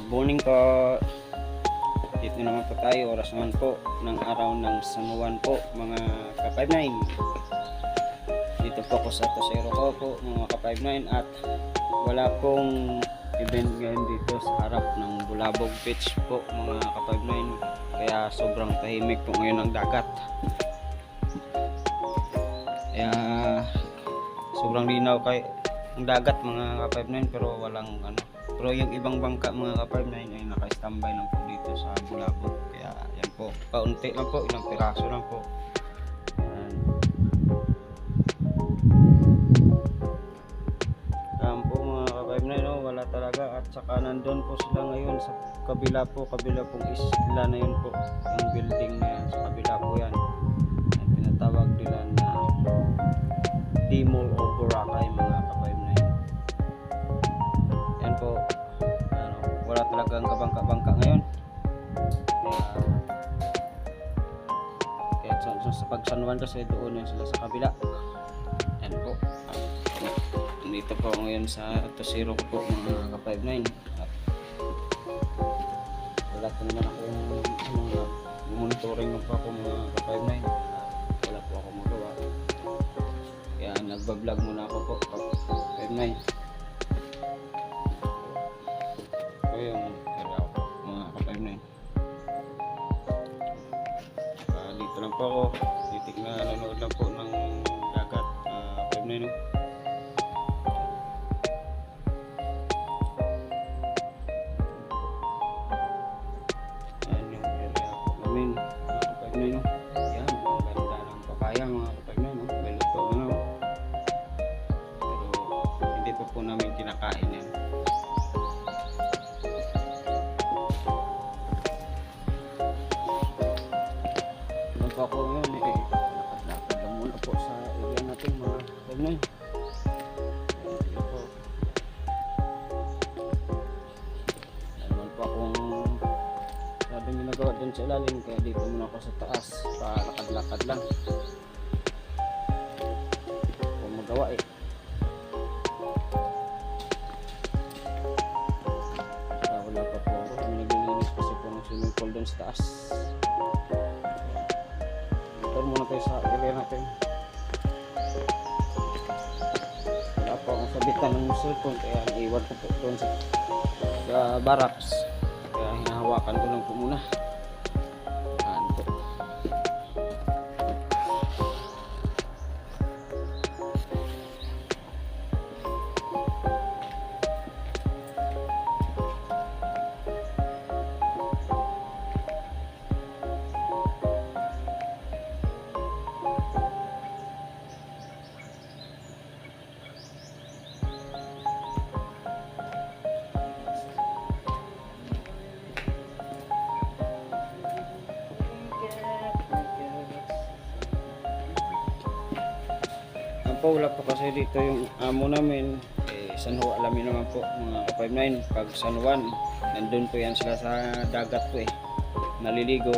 Good morning po. Dito naman po tayo. Oras naman po ng araw ng San Juan po, mga ka-59. Dito po ako sa Tosero ko po, mga ka-59. At wala pong event ngayon dito sa harap ng Bulabog Beach po, mga ka-59. Kaya sobrang tahimik po ngayon ang dagat. Kaya sobrang linaw kay ang dagat, mga ka-59, pero walang ano. Pero yung ibang bangka, mga ka-59, ay naka-standby lang po dito sa Bulabog. Kaya yan po, kaunti lang po, ilang piraso lang po. Yan po, mga ka-59, no? Wala talaga. At saka nandun po sila ngayon sa kabila pong isla na yun po, yung building na yan, sa kabila po yan. Yan, pinatawag nila na Dimol o Boracay, mga ka-59. Yan po, ano, wala talagang kabangka-bangka ngayon. Kaya sa pagsanuan kasi doon yan sila sa kabila. Yan po. Dito po ngayon sa Tosero ko po, mga ka-59. At wala po naman ako monitoring na po ako, mga ka-59. Wala po ako magawa. Kaya nagbablog muna ako po, ka-59. Ito yung area ko, mga ka-59. Dito lang po ako. Titig na nanonood lang po ng dagat, ka-59. Yan, ang ganda ng papaya, mga kapagna, no? Beluto na, no? Pero hindi po namin kinakain yan. Ano po ako ngayon, lakad-lakad lang muna po sa area natin, mga kapagna. Dito po. Naman po akong sabing ginagawa dun sa ilalim, kaya dito muna ako sa taas, palakad-lakad lang kung magawa wala pa po ako, naglilinis kasi po ng swimming pool dun sa taas. Ito muna tayo sa area natin. Wala pa akong sabitan ng cellphone, kaya naiwan ko po dun sa barracks, kaya hinahawakan ko lang po muna. Wala po kasi dito yung amo namin, San Juan, alamin naman po, mga ka-59, pag San Juan nandun po yan sila sa dagat po, naliligo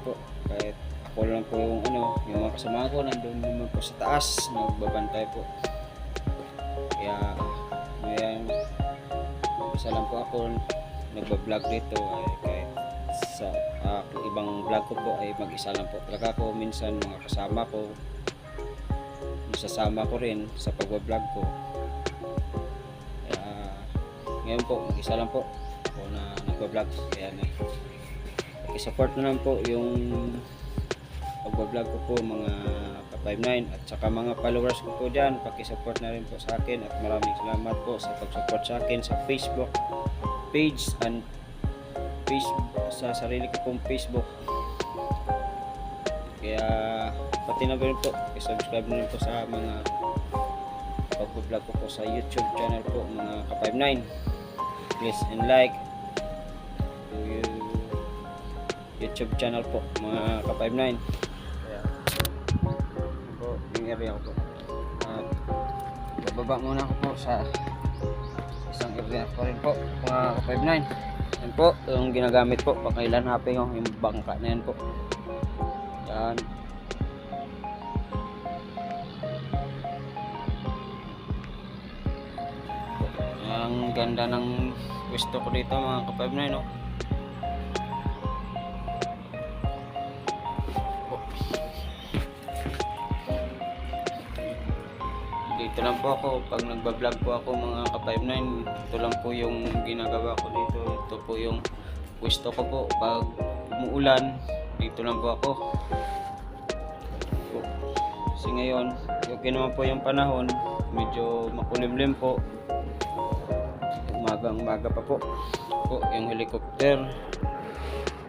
po. Kahit ako lang po yung yung mga kasama ko nandun naman po sa taas, nagbabantay po. Kaya ngayon isa lang po ako nagbablog dito, kahit sa ibang vlog ko po ay mag-isa lang po talaga ako. Minsan mga kasama ko, sasama ko rin sa pagbablog ko. Ngayon po, isa lang po ako na nagbablog. Kaya pakisupport na lang po yung pagbablog ko po, mga ka-59. At saka mga followers ko po dyan, pakisupport na rin po sa akin. At maraming salamat po sa pag-support sa akin sa Facebook page and sa sarili ko pong Facebook. Kaya pati na rin po, i-subscribe na rin po sa mga pag-vlog ko po sa YouTube channel po, mga ka-59. Please and like to YouTube channel po, mga ka-59. Kaya po yung area ko po. At bababa muna ako po sa isang area ko rin po, mga ka-59. Yan po yung ginagamit po pangkailan happy yung bangka na yan po. Yan. Ang ganda ng pwesto ko dito mga ka-5-9, no? Dito lang po ako pag nagba-vlog po ako mga ka-5-9. Ito lang po yung ginagawa ko dito. Ito po yung pwesto ko po pag umuulan. Dito lang po ako. Kasi ngayon okay naman po yung panahon, medyo makulimlim po, umaga pa po yung helicopter.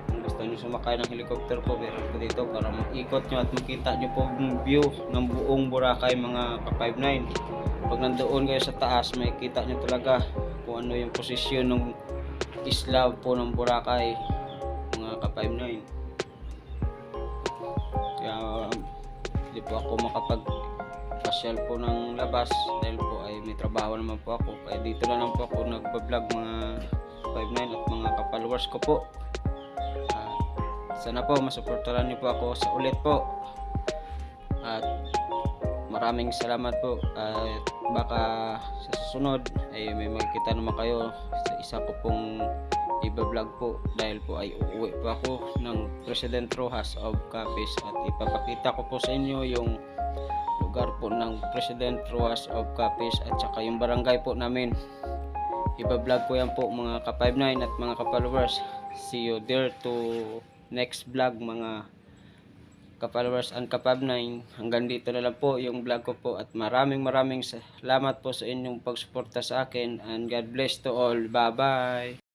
Kung gusto nyo sumakay ng helicopter po, meron po dito para maikot nyo at makita nyo po yung view ng buong Boracay mga ka-5-9. Pag nandoon kayo sa taas, makikita nyo talaga kung ano yung posisyon ng isla po ng Boracay mga ka-5-9. Kaya hindi po ako makapag-pasyal po ng labas dahil po ay may trabaho naman po ako. Kaya dito na lang po ako nagbablog mga 5-9 at mga ka-followers ko po. Sana po masuportahan niyo po ako sa ulit po. At maraming salamat po. At baka sa susunod ay may makikita naman kayo sa isa ko pong iba-vlog po dahil po ay uuwi po ako ng President Rojas of Capiz at ipapakita ko po sa inyo yung lugar po ng President Rojas of Capiz at saka yung barangay po namin. Iba-vlog ko yan po mga ka-5-9 at mga ka-followers. See you there to next vlog mga ka-followers and ka-5-9. Hanggang dito na lang po yung vlog ko po at maraming salamat po sa inyong pagsuporta sa akin and God bless to all. Bye bye.